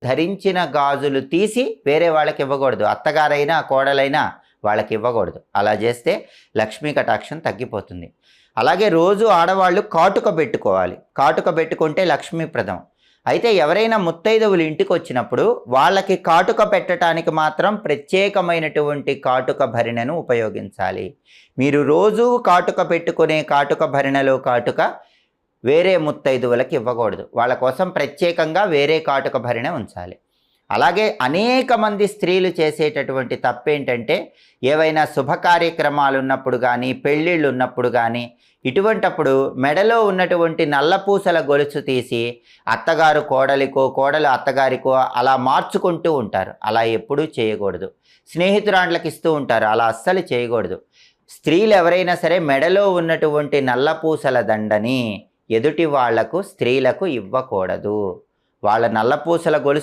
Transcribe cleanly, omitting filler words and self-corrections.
ధరించిన గాజులు తీసి వేరే వాళ్ళకి ఇవ్వకూడదు. అత్తగారైనా కోడలైనా వాళ్ళకి ఇవ్వకూడదు. అలా చేస్తే లక్ష్మీ కటాక్షం తగ్గిపోతుంది. అలాగే రోజు ఆడవాళ్ళు కాటుక పెట్టుకోవాలి. కాటుక పెట్టుకుంటే లక్ష్మీప్రదం. అయితే ఎవరైనా ముత్తైదువులు ఇంటికి వచ్చినప్పుడు వాళ్ళకి కాటుక పెట్టడానికి మాత్రం ప్రత్యేకమైనటువంటి కాటుక భరిణెను ఉపయోగించాలి. మీరు రోజు కాటుక పెట్టుకునే కాటుక భరిణెలో కాటుక వేరే ముత్తైదువులకి ఇవ్వకూడదు. వాళ్ళ కోసం ప్రత్యేకంగా వేరే కాటుక భరిణె ఉంచాలి. అలాగే అనేక మంది స్త్రీలు చేసేటటువంటి తప్పేంటంటే ఏవైనా శుభ కార్యక్రమాలు ఉన్నప్పుడు కానీ పెళ్ళిళ్ళు ఉన్నప్పుడు కానీ ఇటువంటప్పుడు మెడలో ఉన్నటువంటి నల్లపూసల గొలుసు తీసి అత్తగారు కోడలికో కోడలు అత్తగారికో అలా మార్చుకుంటూ ఉంటారు. అలా ఎప్పుడూ చేయకూడదు. స్నేహితురాండ్లకు ఇస్తూ ఉంటారు. అలా అస్సలు చేయకూడదు. స్త్రీలు ఎవరైనా సరే మెడలో ఉన్నటువంటి నల్లపూసల దండని ఎదుటి వాళ్లకు స్త్రీలకు ఇవ్వకూడదు. వాళ్ళ నల్లపూసల గొలుసు